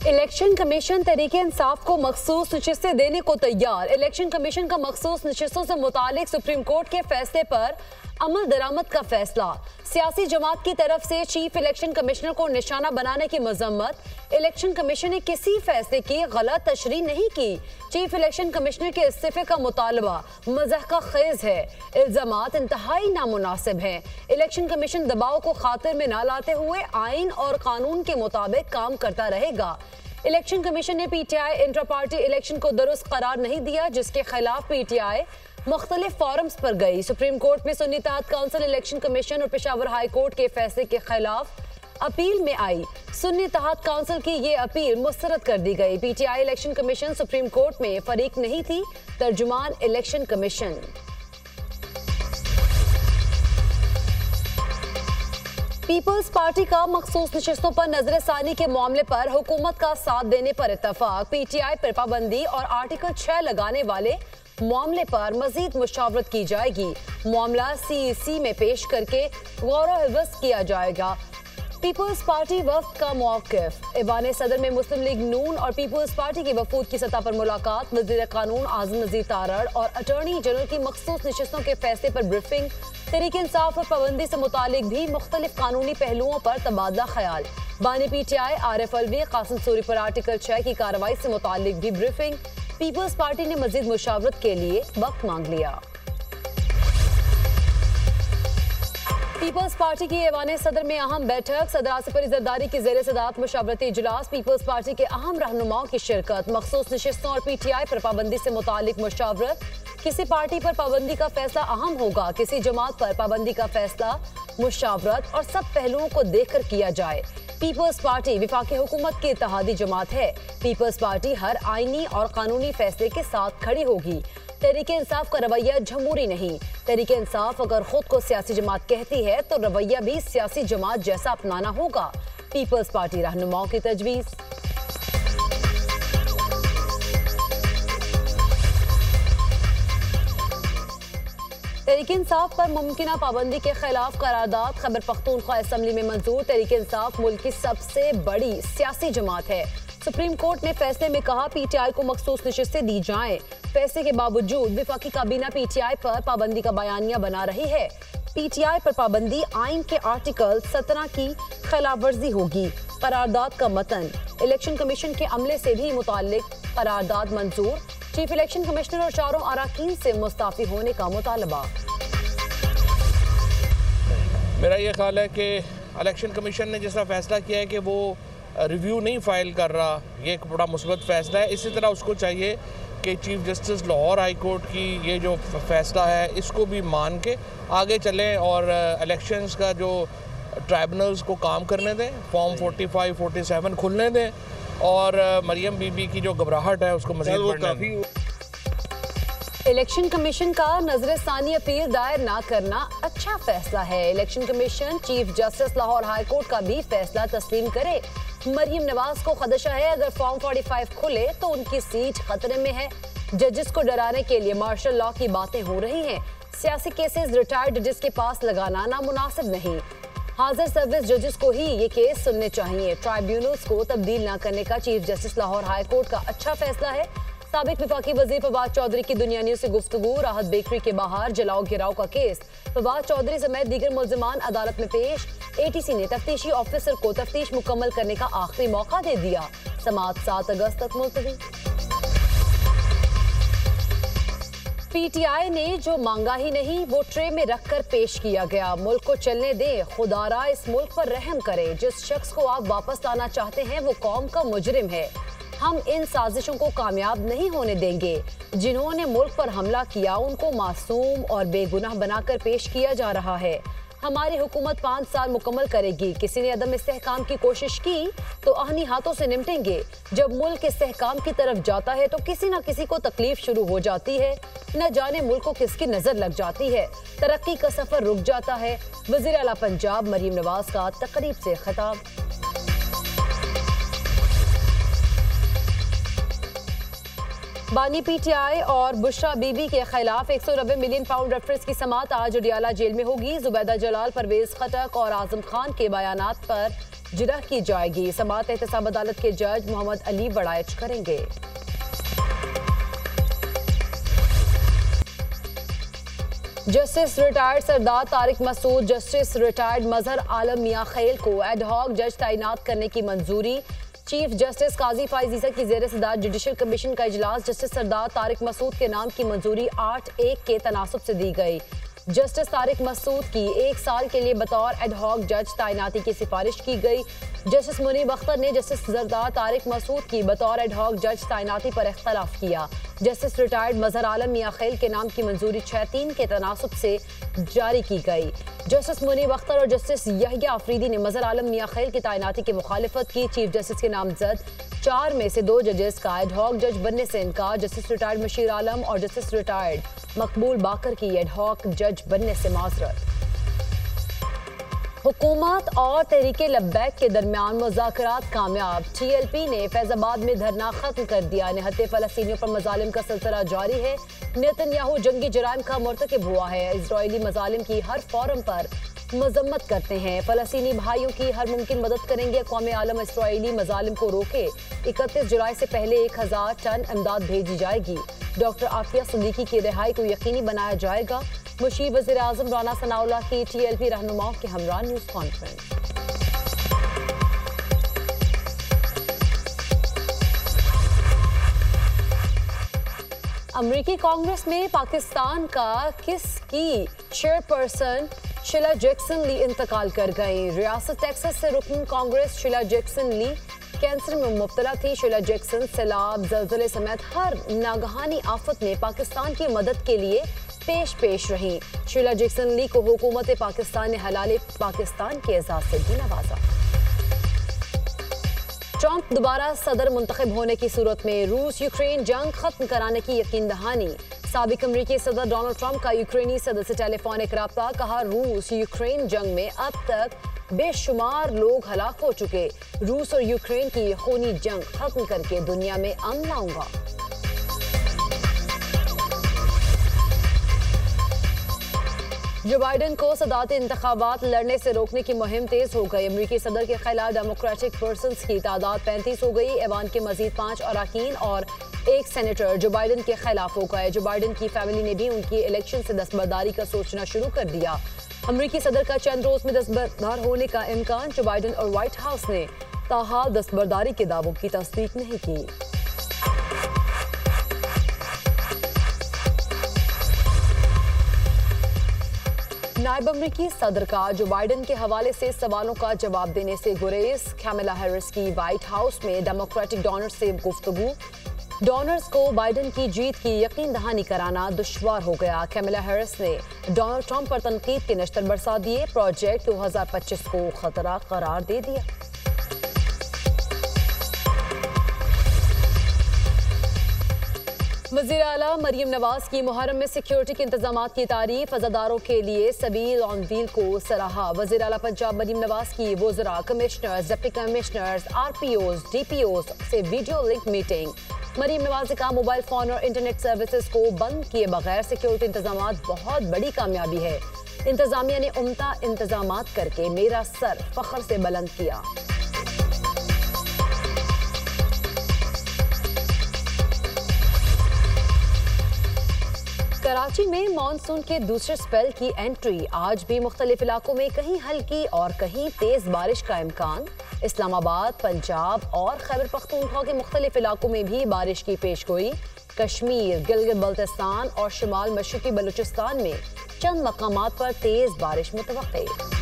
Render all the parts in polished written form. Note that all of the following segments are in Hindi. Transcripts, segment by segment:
इलेक्शन कमीशन तहरीके इंसाफ को मखसूस नशिस्तें देने को तैयार। इलेक्शन कमीशन का मखसूस नशिस्तों से मुतालिक सुप्रीम कोर्ट के फैसले पर अमल दरामद का फैसला। सियासी जमात की तरफ से चीफ इलेक्शन कमिश्नर को निशाना बनाने की मजम्मत। इलेक्शन कमीशन ने किसी फैसले की गलत तशरीह नहीं की। चीफ इलेक्शन कमिश्नर के इस्तीफे का मुतालबा मज़हका खेज है। इल्जामात इंतहाई नामुनासिब हैं। इलेक्शन कमीशन दबाव को खातिर में न लाते हुए आइन और कानून के मुताबिक काम करता रहेगा। इलेक्शन कमीशन ने पीटीआई इंट्रा पार्टी इलेक्शन को दुरुस्त करार नहीं दिया, जिसके खिलाफ पीटीआई मुख्तलिफ फॉरम्स पर गई। सुप्रीम कोर्ट में सुन्नी तहत काउंसिल इलेक्शन कमीशन और पेशावर हाई कोर्ट के फैसले के खिलाफ अपील में आई। सुन्नी तहत काउंसिल की ये अपील मुस्तरद कर दी गई। PTI election commission supreme court में फरीक नहीं थी। तर्जुमान इलेक्शन कमीशन। पीपल्स पार्टी का मखसूस नशिस्तों पर नजरसानी के मामले पर हुकूमत का साथ देने पर इत्तफाक। पीटीआई पर पाबंदी और आर्टिकल 6 लगाने वाले मामले पर मजीद मुशावरत की जाएगी। मामला सीईसी में पेश करके गौर-ओ-हिवस किया जाएगा। पीपल्स पार्टी वफ्द का मौक़िफ़। ऐवान सदर में मुस्लिम लीग नून और पीपल्स पार्टी की वफूद की सतह पर मुलाकात। वज़ीर कानून आज़म नज़ीर तारड़ और अटॉर्नी जनरल की मखसूस नशिस्तों के फैसले पर ब्रीफिंग। तहरीके इंसाफ और पाबंदी से मुतालिक भी मुख्तलिफ कानूनी पहलुओं पर तबादला ख्याल। बानी पीटीआई आरिफ अलवी कासिम सूरी पर आर्टिकल 6 की कार्रवाई से मुतालिक भी ब्रीफिंग। पीपल्स पार्टी ने मजीद मुशावरत के लिए वक्त मांग लिया। पीपल्स पार्टी की ऐवान सदर में अहम बैठक। सदर आसिफ अली जरदारी की ज़ेर सदारत मुशावरती इजलास। पीपल्स पार्टी के अहम रहनुमाओं की शिरकत। मखसूस नशिस्तों और पीटीआई पर पाबंदी से मुतालिक मुशावरत। किसी पार्टी पर पाबंदी का फैसला अहम होगा, किसी जमात पर पाबंदी का फैसला मुशावरत और सब पहलुओं को देखकर किया जाए। पीपल्स पार्टी विफाकी हुकूमत की इत्तेहादी जमात है। पीपल्स पार्टी हर आईनी और कानूनी फैसले के साथ खड़ी होगी। तहरीके इंसाफ का रवैया जमहूरी नहीं। तहरीके इंसाफ अगर खुद को सियासी जमात कहती है तो रवैया भी सियासी जमात जैसा अपनाना होगा। पीपल्स पार्टी रहनुमाओं की तजवीज़। तहरीके इंसाफ पर मुमकिना पाबंदी के खिलाफ करारदाद। खैबर पख्तूनख्वा असम्बली में मंजूर। तहरीके इंसाफ मुल्क की सबसे बड़ी सियासी जमात है। सुप्रीम कोर्ट ने फैसले में कहा पीटीआई को मखसूस नशिस्तें दी जाएं। फैसले के बावजूद विफाकी काबीना पीटीआई पर पाबंदी का बयानिया बना रही है। पीटीआई पर पाबंदी आइन के आर्टिकल 17 की खिलाफ वर्जी होगी। करारदाद का मतन। इलेक्शन कमीशन के अमले से भी मुताल्लिक करारदाद मंजूर। चीफ इलेक्शन कमिश्नर और चारों अराकीन से मुस्ताफी होने का मुतालबा। मेरा ये ख्याल है कि इलेक्शन कमीशन ने जैसा फैसला किया है कि वो रिव्यू नहीं फाइल कर रहा, ये एक बड़ा मुस्बत फैसला है। इसी तरह उसको चाहिए कि chief justice Lahore high court की ये जो फैसला है इसको भी मान के आगे चलें और इलेक्शंस का जो ट्राइब्यूनल्स को काम करने दें, फॉर्म 45, 47 खुलने दें और मरियम बीबी की जो घबराहट है उसको मज़ीद बढ़ने दें। इलेक्शन कमीशन का नजरसानी अपील दायर ना करना अच्छा फैसला है। Election commission chief justice Lahore high court का भी फैसला तस्लीम करे। मरियम नवाज को खदशा है अगर फॉर्म 45 खुले तो उनकी सीट खतरे में है। जजेस को डराने के लिए मार्शल लॉ की बातें हो रही हैं। सियासी केसेस रिटायर्ड जजेस के पास लगाना नामुनासिब नहीं। हाजिर सर्विस जजेस को ही ये केस सुनने चाहिए। ट्राइब्यूनल्स को तब्दील न करने का chief justice Lahore high court का अच्छा फैसला है। साबिक विफाकी वजीर फवाद चौधरी की दुनिया न्यूज़ से गुफ्तगू। राहत बेकरी के बाहर जलाओ गिराओ का केस। फवाद चौधरी समेत दीगर मुल्जिमान अदालत में पेश। एटीसी ने तफ्तीशी ऑफिसर को तफ्तीश मुकम्मल करने का आखिरी मौका दे दिया। समाअत 7 अगस्त तक मुलतवी। पीटीआई ने जो मांगा ही नहीं वो ट्रे में रखकर पेश किया गया। मुल्क को चलने दें, खुदारा इस मुल्क पर रहम करे। जिस शख्स को आप वापस लाना चाहते हैं वो कौम का मुजरिम है। हम इन साजिशों को कामयाब नहीं होने देंगे। जिन्होंने मुल्क पर हमला किया उनको मासूम और बेगुनाह बनाकर पेश किया जा रहा है। हमारी हुकूमत 5 साल मुकम्मल करेगी। किसी ने अदम इस्तेहकाम की कोशिश की तो आहनी हाथों से निपटेंगे। जब मुल्क इस्तेहकाम की तरफ जाता है तो किसी न किसी को तकलीफ शुरू हो जाती है। न जाने मुल्क को किसकी नजर लग जाती है। तरक्की का सफर रुक जाता है। वज़ीर आला पंजाब मरियम नवाज का तकरीब से खिताब। बानी पीटीआई और बुशरा बीबी के खिलाफ 190 मिलियन पाउंड रेफरेंस की समाअत आज अडियाला जेल में होगी। जुबैदा जलाल, परवेज खटक और आजम खान के बयानात पर जिरह की जाएगी। समाअत एहतसाब अदालत के जज मोहम्मद अली वड़ाइच करेंगे। जस्टिस रिटायर्ड सरदार तारिक मसूद, जस्टिस रिटायर्ड मजहर आलम मियां खेल को एडहॉक जज तैनात करने की मंजूरी। चीफ जस्टिस काजी फाइज ईसा की ज़ेर सदारत जुडिशल कमीशन का इजलास जस्टिस सरदार तारिक मसूद के नाम की मंजूरी 8-1 के तनासुब से दी गई। जस्टिस तारिक मसूद की 1 साल के लिए बतौर एडहॉक जज तैनाती की सिफारिश की गई। जस्टिस मुनीब अख्तर ने जस्टिस सरदार तारिक मसूद की बतौर एडहॉक जज तैनाती पर इख्तलाफ किया। जस्टिस रिटायर्ड मजहर आलम मियां खेल के नाम की मंजूरी 6-3 के तनासुब से जारी की गई। जस्टिस मुनीब अख्तर और जस्टिस यहिया अफरीदी ने मजहर आलम मियां खेल की तैनाती की मुखालिफत की। चीफ जस्टिस के नामजद 4 में से 2 जजेस का एडहॉक जज बनने से इनकार। जस्टिस रिटायर्ड मशीर आलम और जस्टिस रिटायर्ड मकबूल बाकर की एडहॉक जज बनने से माजरत। हुकूमत और तहरीके लब्बैक के दरमियान मुज़ाकरात कामयाब। TLP ने फैजाबाद में धरना खत्म कर दिया। निहत्ते फ़लस्तीनियों पर मज़ालिम का सिलसिला जारी है। नेतन्याहू जंगी जराइम का मुर्तकिब हुआ है। इजरायली मज़ालिम की हर फोरम पर मजम्मत करते हैं। फ़लस्तीनी भाइयों की हर मुमकिन मदद करेंगे। क़ौम आलम इजरायली मज़ालिम को रोके। 31 जुलाई से पहले 1000 टन इमदाद भेजी जाएगी। डॉक्टर आफिया सिद्दीकी की रिहाई को यकीनी बनाया जाएगा। मुशीर वज़ीर आज़म राना सनाउल्लाह की TLP रहनुमाओं के हमरा न्यूज़ कॉन्फ्रेंस। अमरीकी कांग्रेस में पाकिस्तान का किसकी चेयरपर्सन शीला जैक्सन ली इंतकाल कर गई। रियासत टेक्सास से रुकन कांग्रेस शीला जैक्सन ली कैंसर में मुब्तला थी। शीला जैक्सन सैलाब, जल्जले समेत हर नागहानी आफत में पाकिस्तान की मदद के लिए पेश रही। शीला जैक्सन ली को हुकूमत पाकिस्तान ने हलाले पाकिस्तान के एजाज से भी नवाजा। ट्रंप दोबारा सदर मुंतखब होने की सूरत में रूस यूक्रेन जंग खत्म कराने की यकीन दहानी। साबिक अमरीकी सदर डोनाल्ड ट्रंप का यूक्रेनी सदर से टेलीफोनिक राब्ता। कहा, रूस यूक्रेन जंग में अब तक बेशुमार लोग हलाक हो चुके। रूस और यूक्रेन की खूनी जंग खत्म करके दुनिया में अमन लाऊंगा। जो बाइडन को सदारती इंतखाबात लड़ने से रोकने की मुहिम तेज हो गई। अमरीकी सदर के खिलाफ डेमोक्रेटिक पर्सन्स की तादाद 35 हो गई। ऐवान के मजीद 5 अराकीन और 1 सेनेटर जो बाइडन के खिलाफ हो गए। जो बाइडन की फैमिली ने भी उनकी इलेक्शन से दस्तबरदारी का सोचना शुरू कर दिया। अमरीकी सदर का चंद रोज में दस्तबरदार होने का इम्कान। जो बाइडन और व्हाइट हाउस ने ताहाल दस्तबरदारी के दावों की तस्दीक नहीं की। नायब अमरीकी सदर का जो बाइडन के हवाले से सवालों का जवाब देने से गुरेज। कैमला हैरिस की व्हाइट हाउस में डेमोक्रेटिक डोनर्स से गुफ्तगू। डोनर्स को बाइडन की जीत की यकीन दहानी कराना दुश्वार हो गया। कैमला हैरिस ने डोनाल्ड ट्रंप पर तनकीद के नश्तर बरसा दिए। प्रोजेक्ट 2025 को खतरा करार दे दिया। वज़ीर आला मरियम नवाज की मुहर्रम में सिक्योरिटी के इंतजामात की तारीफ। अज़ादारों के लिए सबील ऑन व्हील को सराहा। वज़ीर आला पंजाब मरियम नवाज की वज़रा, commissioners, deputy commissioners, RPOs, DPOs से video link meeting. Maryam Nawaz ने कहा, मोबाइल फोन और इंटरनेट सर्विसेज को बंद किए बगैर सिक्योरिटी इंतजामात बहुत बड़ी कामयाबी है। इंतजामिया ने उम्दा इंतजामात करके मेरा सर फख्र से बुलंद किया। कराची में मानसून के दूसरे स्पेल की एंट्री। आज भी मुख्तलिफ इलाकों में कहीं हल्की और कहीं तेज बारिश का इम्कान। इस्लामाबाद, पंजाब और खैबर पख्तूनख्वा के मुख्तलिफ इलाकों में भी बारिश की पेशगोई। कश्मीर, गिलगित बल्तिस्तान और शिमाल मशरकी बलूचिस्तान में चंद मकामात पर तेज बारिश मुतवक्के।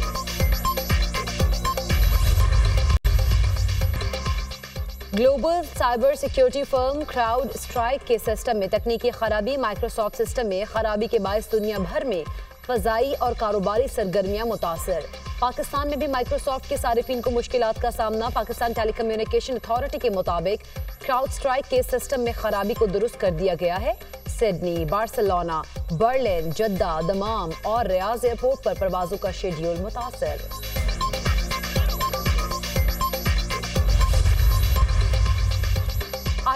Global cyber security firm CrowdStrike के सिस्टम में तकनीकी खराबी। माइक्रोसॉफ्ट सिस्टम में खराबी के बायस दुनिया भर में फजाई और कारोबारी सरगर्मियां मुतासर। पाकिस्तान में भी माइक्रोसॉफ्ट के सारिफीन को मुश्किलात का सामना। पाकिस्तान टेलीकम्युनिकेशन अथॉरिटी के मुताबिक क्राउड स्ट्राइक के सिस्टम में खराबी को दुरुस्त कर दिया गया है। सिडनी, बार्सिलोना, बर्लिन, जद्दा, दमाम और रियाज एयरपोर्ट पर परवाजों का शेड्यूल मुतासर।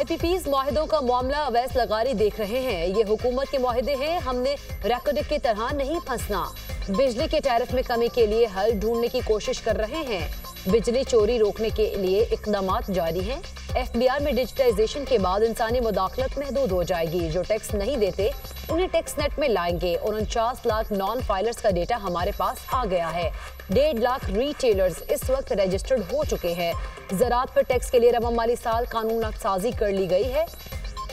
IPPs मुआहिदों का मामला अवैध लगारी देख रहे हैं। ये हुकूमत के मुआहिदे हैं, हमने रेकॉर्ड की तरह नहीं फंसना। बिजली के टैरिफ में कमी के लिए हल ढूंढने की कोशिश कर रहे हैं। बिजली चोरी रोकने के लिए इक़दामात जारी हैं। FBR में डिजिटाइजेशन के बाद इंसानी मुदाखलत महदूद हो जाएगी। जो टैक्स नहीं देते उन्हें टैक्स नेट में लाएंगे। 49 लाख नॉन फाइलर्स का डेटा हमारे पास आ गया है। 1.5 लाख रिटेलर्स इस वक्त रजिस्टर्ड हो चुके हैं। ज़राअत पर टैक्स के लिए रवा माली साल कानून साजी कर ली गई है।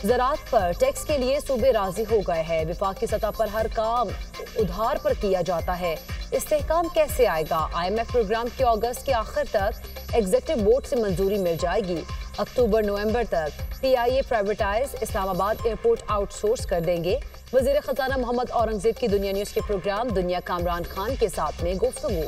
ज़राअत पर टैक्स के लिए सूबे राजी हो गए हैं। विफाकी सतह पर हर काम उधार पर किया जाता है। इस्तेहकाम कैसे आएगा? IMF प्रोग्राम के अगस्त के आखिर तक एग्जीक्यूटिव बोर्ड से मंजूरी मिल जाएगी। अक्टूबर-नवंबर तक PIA privatise Islamabad airport outsource कर देंगे। वज़ीर खजाना मोहम्मद औरंगजेब की दुनिया न्यूज़ के प्रोग्राम दुनिया कामरान खान के साथ में गुफ्तगू।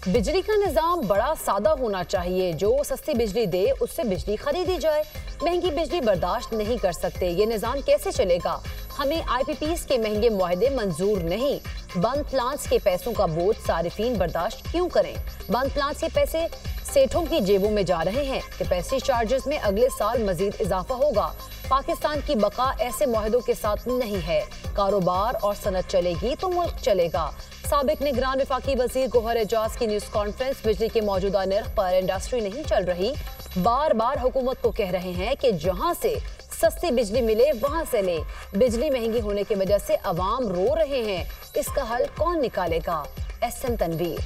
बिजली का निज़ाम बड़ा सादा होना चाहिए। जो सस्ती बिजली दे उससे बिजली खरीदी जाए। महंगी बिजली बर्दाश्त नहीं कर सकते। ये निज़ाम कैसे चलेगा? हमें IPPs के महंगे मुआहदे मंजूर नहीं। बंद प्लांट्स के पैसों का बोझ सारिफीन बर्दाश्त क्यों करें? बंद प्लांट्स के पैसे सेठों की जेबों में जा रहे हैं। कैपेसिटी चार्जेस में अगले साल मजीद इजाफा होगा। पाकिस्तान की बका ऐसे मुआहदों के साथ नहीं है। कारोबार और सनत चलेगी तो मुल्क चलेगा। साबिक निगरान वफाकी वजीर गोहर एजाज की न्यूज कॉन्फ्रेंस। बिजली के मौजूदा निर्ख पर इंडस्ट्री नहीं चल रही। बार बार हुकूमत को कह रहे हैं कि जहां से सस्ती बिजली मिले वहां से लें। बिजली महंगी होने की वजह से अवाम रो रहे हैं। इसका हल कौन निकालेगा? SM तनवीर।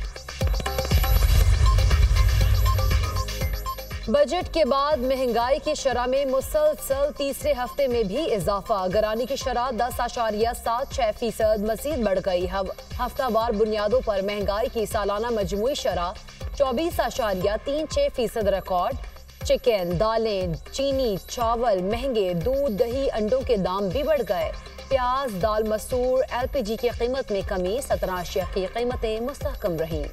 बजट के बाद महंगाई की शरह में मुसलसल तीसरे हफ्ते में भी इजाफा। गरानी की शरह 10.76% मजीद बढ़ गई। हफ्तावार बुनियादों पर महंगाई की सालाना मजमूई शरह 24.36% रिकॉर्ड। चिकन, दालें, चीनी, चावल महंगे। दूध, दही, अंडों के दाम भी बढ़ गए। प्याज, दाल मसूर, LPG की कीमत में कमी। 17 अशिया की कीमतें मुस्तहकम रहीं।